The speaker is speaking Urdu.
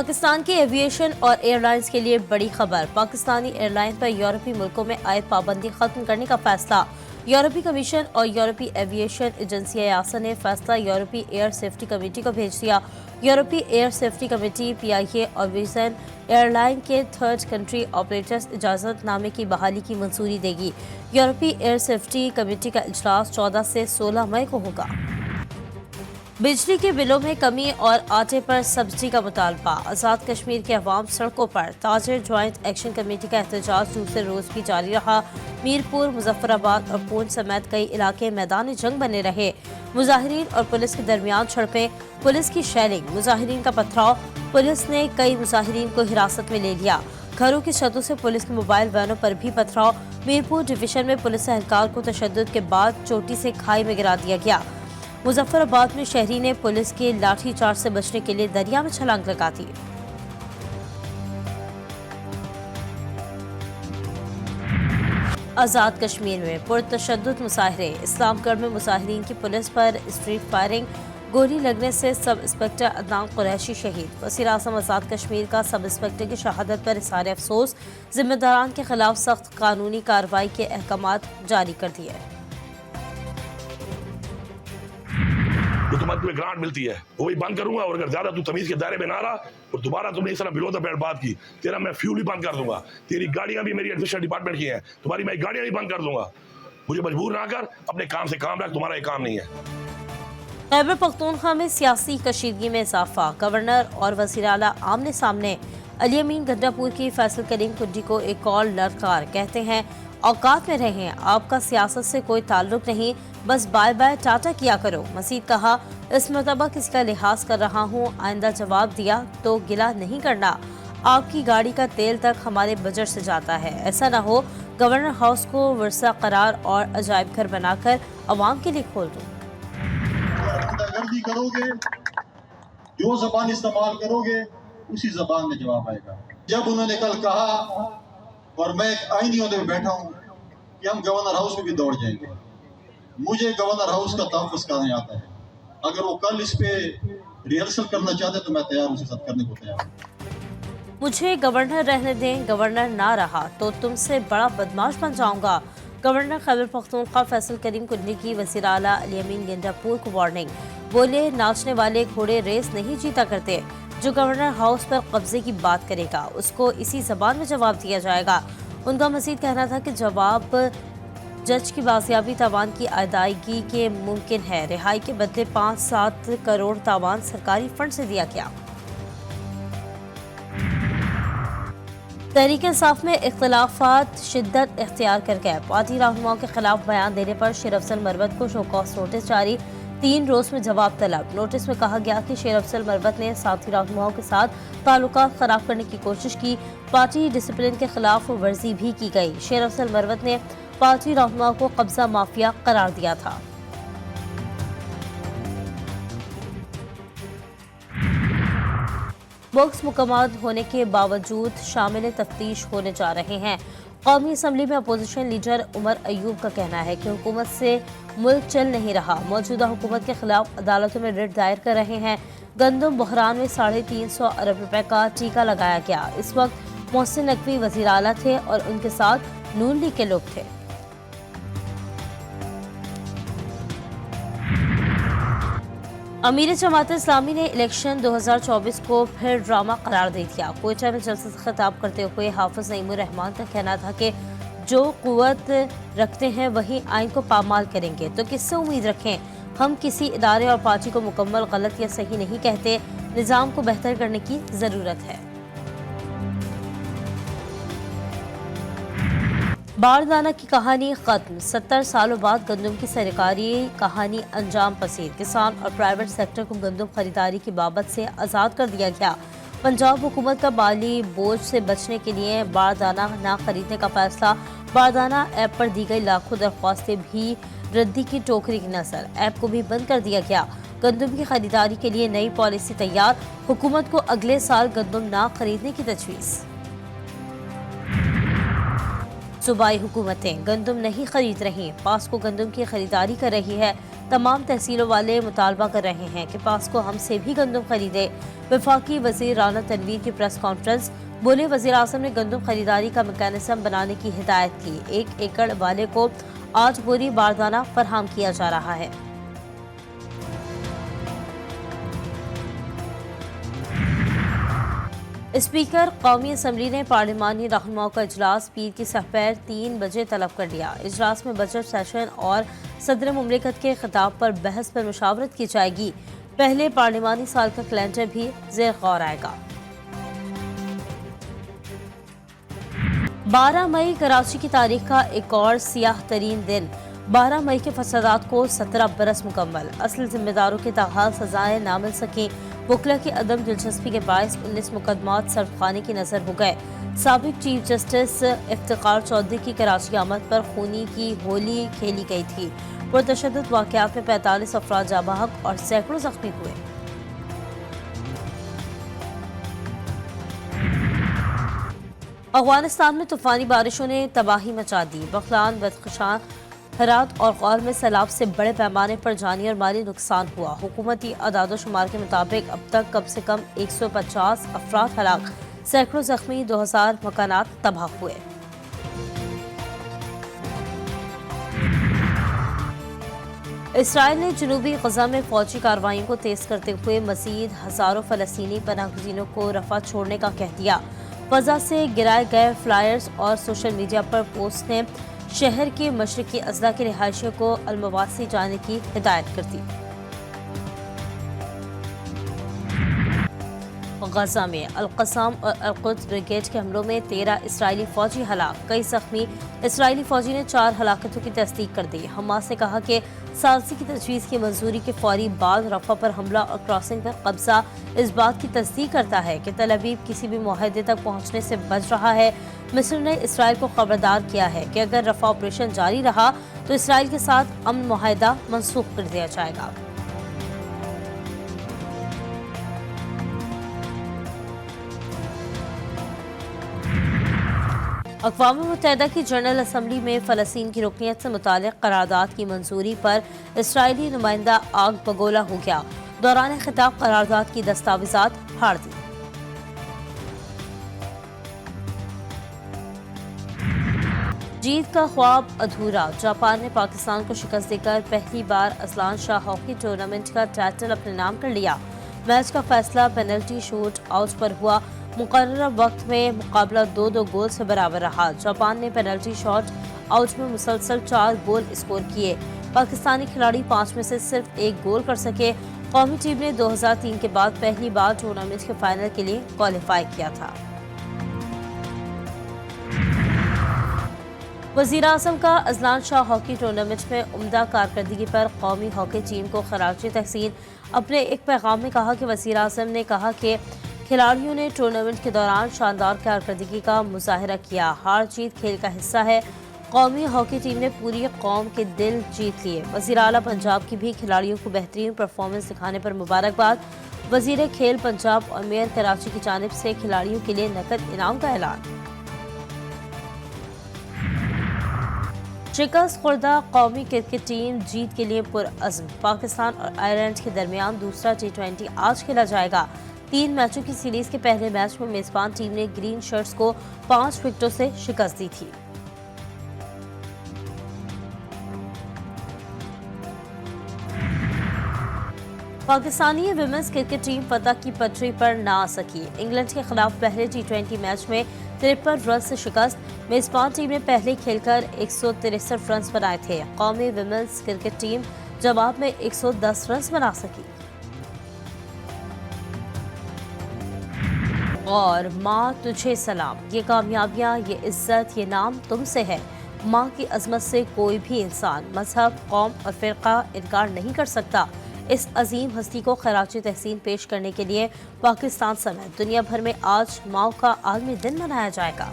پاکستان کی ایویشن اور ایئر لائنز کے لیے بڑی خبر۔ پاکستانی ایئر لائن پر یورپی ملکوں میں عائد پابندی ختم کرنے کا فیصلہ۔ یورپی کمیشن اور یورپی ایویشن ایجنسی ایاسا نے فیصلہ یورپی ایئر سیفٹی کمیٹی کو بھیج دیا۔ یورپی ایئر سیفٹی کمیٹی پی آئی اے اور ویژن ایئر لائن کے تھرڈ کنٹری آپریٹرز اجازت نامے کی بحالی کی منظوری دے گی۔ یورپی ایئر سیفٹی کمیٹی کا اجلاس 14 سے 16 مئی کو ہوگا۔ بجلی کے بلوں میں کمی اور آٹے پر سبسڈی کا مطالبہ۔ آزاد کشمیر کے عوام سڑکوں پر۔ تاجر جوائنٹ ایکشن کمیٹی کا احتجاج دوسرے روز بھی جاری رہا۔ میرپور، مظفر آباد اور پونچھ سمیت کئی علاقے میدان جنگ بنے رہے۔ مظاہرین اور پولیس کے درمیان جھڑپیں، پولیس کی شیلنگ، مظاہرین کا پتھراؤ۔ پولیس نے کئی مظاہرین کو حراست میں لے لیا۔ گھروں کی چھتوں سے پولیس کی موبائل وینوں پر بھی پتھراؤ۔ میرپور ڈویژن میں پولیس اہلکار کو تشدد کے بعد چوٹی سے کھائی میں گرا دیا گیا۔ مظفر آباد میں شہری نے پولیس کے لاٹھی چارج سے بچنے کے لیے دریا میں چھلانگ لگا دی۔ آزاد کشمیر میں پرتشدد مظاہرے۔ اسلام گڑھ میں مظاہرین کی پولیس پر اسٹریٹ فائرنگ، گولی لگنے سے سب انسپکٹر عدنان قریشی شہید۔ وزیر اعظم آزاد کشمیر کا سب انسپکٹر کی شہادت پر اظہار افسوس۔ ذمہ داران کے خلاف سخت قانونی کارروائی کے احکامات جاری کر دیے۔ جو تمہیں گرانٹ ملتی ہے وہی بند کروں گا، اور اگر زیادہ تو تمیز کے دائرے میں نہ رہا اور دوبارہ تم نے اس طرح بلو دا بیلٹ بات کی، تیرا میں فیول ہی بند کر دوں گا۔ تیری گاڑیاں بھی میری ایڈمنسٹریشن ڈپارٹمنٹ کی ہیں، تمہاری میں گاڑیاں بھی بند کر دوں گا۔ مجھے مجبور نہ کر، اپنے کام سے کام رکھ، تمہارا یہ کام نہیں ہے۔ خیبر پختونخوا میں سیاسی کشیدگی میں اضافہ۔ گورنر اور وزیر اعلیٰ آمنے سامنے۔ علی امین گنڈا پور کی فیصل کریم کنڈی کو ایک اور للکار، کہتے ہیں اوقات میں رہیں، آپ کا سیاست سے کوئی تعلق نہیں، بس بائے بائے ٹاٹا کیا کرو۔ مزید کہا، اس مرتبہ کسی کا لحاظ کر رہا ہوں، آئندہ جواب دیا تو گلہ نہیں کرنا۔ آپ کی گاڑی کا تیل تک ہمارے بجٹ سے جاتا ہے، ایسا نہ ہو گورنر ہاؤس کو ورثہ قرار اور عجائب گھر بنا کر عوام کے لیے کھول دوں۔ گردی کرو گے، جو زبان استعمال کرو گے اسی زبان میں جواب آئے گا۔ جب انہوں نے کل کہا، اور میں ایک آئینی عہدے میں بیٹھا ہوں، کہ ہم گورنر ہاؤس میں بھی دوڑ جائیں گے، مجھے گورنر ہاؤس کا تحفظ کرنے آتا ہے۔ اگر وہ کل اس پہ ریہرسل کرنا چاہتے تو میں تیار، اسے ساتھ کرنے کو تیار ہوں۔ مجھے گورنر رہنے دیں، گورنر نہ رہا تو تم سے بڑا بدماش بن جاؤں گا۔ گورنر خیبر پختونخوا فیصل کریم کنڈی کی وزیر اعلیٰ علی امین گنڈا پور کو وارننگ۔ بولے، ناچنے والے گھوڑے ریس نہیں جیتا کرتے۔ جو گورنر ہاؤس پر قبضے کی بات کرے گا اس کو اسی زبان میں جواب دیا جائے گا۔ ان کا مزید کہنا تھا کہ جواب جج کی بازیابی تاوان کی ادائیگی کے ممکن ہے۔ رہائی کے بدلے 5-7 کروڑ تاوان سرکاری فنڈ سے دیا گیا۔ تحریک انصاف میں اختلافات شدت اختیار کر گئے۔ پارٹی رہنماؤں کے خلاف بیان دینے پر شیر افضل مروت کو شو کاز نوٹس جاری، 3 روز میں جواب طلب۔ نوٹس میں کہا گیا کہ شیر افضل مروت نے ساتھی رہنماؤں کے ساتھ تعلقات خراب کرنے کی کوشش کی، پارٹی ڈسپلن کے خلاف ورزی بھی کی گئی۔ شیر افضل مروت نے پارٹی رہنماؤں کو قبضہ مافیا قرار دیا تھا۔ باکس مکمل ہونے کے باوجود شامل تفتیش ہونے جا رہے ہیں۔ قومی اسمبلی میں اپوزیشن لیڈر عمر ایوب کا کہنا ہے کہ حکومت سے ملک چل نہیں رہا، موجودہ حکومت کے خلاف عدالتوں میں رٹ دائر کر رہے ہیں۔ گندم بحران میں 350 ارب روپے کا ٹیکہ لگایا گیا۔ اس وقت محسن نقوی وزیر اعلیٰ تھے اور ان کے ساتھ نون لیگ کے لوگ تھے۔ امیر جماعت اسلامی نے الیکشن 2024 کو پھر ڈرامہ قرار دے دیا۔ کوئٹہ میں جلسے سے خطاب کرتے ہوئے حافظ نعیم الرحمان کا کہنا تھا کہ جو قوت رکھتے ہیں وہی آئین کو پامال کریں گے، تو کس سے امید رکھیں؟ ہم کسی ادارے اور پارٹی کو مکمل غلط یا صحیح نہیں کہتے، نظام کو بہتر کرنے کی ضرورت ہے۔ باردانہ کی کہانی ختم، 70 سالوں بعد گندم کی سرکاری کہانی انجام پذیر۔ کسان اور پرائیویٹ سیکٹر کو گندم خریداری کی بابت سے آزاد کر دیا گیا۔ پنجاب حکومت کا مالی بوجھ سے بچنے کے لیے باردانہ نہ خریدنے کا فیصلہ۔ باردانہ ایپ پر دی گئی لاکھوں درخواستیں بھی ردی کی ٹوکری کی نظر، ایپ کو بھی بند کر دیا گیا۔ گندم کی خریداری کے لیے نئی پالیسی تیار، حکومت کو اگلے سال گندم نہ خریدنے کی تجویز۔ صوبائی حکومتیں گندم نہیں خرید رہی، پاسکو گندم کی خریداری کر رہی ہے۔ تمام تحصیلوں والے مطالبہ کر رہے ہیں کہ پاسکو ہم سے بھی گندم خریدے۔ وفاقی وزیر رانا تنویر کی پریس کانفرنس، بولے وزیر اعظم نے گندم خریداری کا میکانزم بنانے کی ہدایت کی۔ 1 ایکڑ والے کو 8 بوری باردانہ فراہم کیا جا رہا ہے۔ اسپیکر قومی اسمبلی نے پارلیمانی رہنماؤں کا اجلاس پیر کی سحر 3 بجے طلب کر لیا۔ اجلاس میں بجٹ سیشن اور صدر مملکت کے خطاب پر بحث پر مشاورت کی جائے گی۔ پہلے پارلیمانی سال کا کیلنڈر بھی زیر غور آئے گا۔ 12 مئی کراچی کی تاریخ کا ایک اور سیاہ ترین دن۔ 12 مئی کے فسادات کو 17 برس مکمل۔ اصل ذمہ داروں کے تاحال سزائیں نہ مل سکیں۔ وکلا کی عدم دلچسپی کے باعث 19 مقدمات صرف خانے کی نظر ہو گئے۔ سابق چیف جسٹس افتخار چودھری کی کراچی آمد پر خونی کی ہولی کھیلی گئی تھی۔ پرتشدد واقعات میں 45 افراد جاں بحق اور سینکڑوں زخمی ہوئے۔ افغانستان میں طوفانی بارشوں نے تباہی مچا دی۔ بغلان، بدخشان، ہرات اور غور میں سیلاب سے بڑے پیمانے پر جانی اور مالی نقصان ہوا۔ حکومتی اعداد و شمار کے مطابق اب تک کم سے کم 150 افراد ہلاک، سینکڑوں زخمی، 2000 مکانات تباہ ہوئے۔ اسرائیل نے جنوبی غزہ میں فوجی کارروائیوں کو تیز کرتے ہوئے مزید ہزاروں فلسطینی پناہ گزینوں کو رفع چھوڑنے کا کہہ دیا۔ فضا سے گرائے گئے فلائرز اور سوشل میڈیا پر پوسٹ نے شہر کے مشرقی اضلاع کے رہائشیوں کو المواسی جانے کی ہدایت کر دی۔ غزہ میں القسام اور القدس بریگیڈ کے حملوں میں 13 اسرائیلی فوجی ہلاک، کئی زخمی۔ اسرائیلی فوجی نے 4 ہلاکتوں کی تصدیق کر دی۔ حماس نے کہا کہ ثالثی کی تجویز کی منظوری کے فوری بعد رفح پر حملہ اور کراسنگ پر قبضہ اس بات کی تصدیق کرتا ہے کہ تل ابیب کسی بھی معاہدے تک پہنچنے سے بچ رہا ہے۔ مصر نے اسرائیل کو خبردار کیا ہے کہ اگر رفح آپریشن جاری رہا تو اسرائیل کے ساتھ امن معاہدہ منسوخ کر دیا جائے گا۔ اقوام متحدہ کی جنرل اسمبلی میں فلسطین کی رکنیت سے متعلق قرارداد کی منظوری پر اسرائیلی نمائندہ آگ بگولا ہو گیا۔ دوران خطاب قرارداد کی دستاویزات پھاڑ دی۔ جیت کا خواب ادھورا، جاپان نے پاکستان کو شکست دے کر پہلی بار اذلان شاہ ہاکی ٹورنامنٹ کا ٹائٹل اپنے نام کر لیا۔ میچ کا فیصلہ پینلٹی شوٹ آؤٹ پر ہوا۔ مقررہ وقت میں مقابلہ 2-2 گول سے برابر رہا۔ جاپان نے پینلٹی شاٹ آؤٹ میں مسلسل 4 گول اسکور کیے۔ پاکستانی کھلاڑی 5 میں سے صرف 1 گول کر سکے۔ قومی ٹیم نے 2003 کے بعد پہلی بار ٹورنامنٹ کے فائنل کے لیے کوالیفائی کیا تھا۔ وزیر اعظم کا اذلان شاہ ہاکی ٹورنامنٹ میں عمدہ کارکردگی پر قومی ہاکی ٹیم کو خراج تحسین۔ اپنے ایک پیغام میں کہا کہ وزیر اعظم نے کہا کہ کھلاڑیوں نے ٹورنامنٹ کے دوران شاندار کارکردگی کا مظاہرہ کیا۔ ہار جیت کھیل کا حصہ ہے۔ قومی ہاکی ٹیم نے پوری قوم کے دل جیت لیے۔ وزیر اعلیٰ پنجاب کی بھی کھلاڑیوں کو بہترین پرفارمنس دکھانے پر مبارکباد۔ وزیر کھیل پنجاب اور میئر کراچی کی جانب سے کھلاڑیوں کے لیے نقد انعام کا اعلان۔ شکست خوردہ قومی کرکٹ ٹیم جیت کے لیے پرعزم۔ پاکستان اور آئرلینڈ کے درمیان دوسرا T20 آج کھیلا جائے گا۔ 3 میچوں کی سیریز کے پہلے میچ میں میزبان ٹیم نے گرین شرٹس کو 5 وکٹوں سے شکست دی تھی۔ پاکستانی ویمنز کرکٹ ٹیم فتح کی پٹری پر نہ آ سکی۔ انگلینڈ کے خلاف پہلے T20 میچ میں 53 رن سے شکست۔ میزبان ٹیم نے پہلے کھیل کر 163 رنز بنائے تھے۔ قومی ویمنز کرکٹ ٹیم جواب میں 110 رنز بنا سکی۔ اور ماں تجھے سلام، یہ کامیابیاں، یہ عزت، یہ نام تم سے ہے۔ ماں کی عظمت سے کوئی بھی انسان، مذہب، قوم اور فرقہ انکار نہیں کر سکتا۔ اس عظیم ہستی کو خراج تحسین پیش کرنے کے لیے پاکستان سمیت دنیا بھر میں آج ماؤں کا عالمی دن منایا جائے گا۔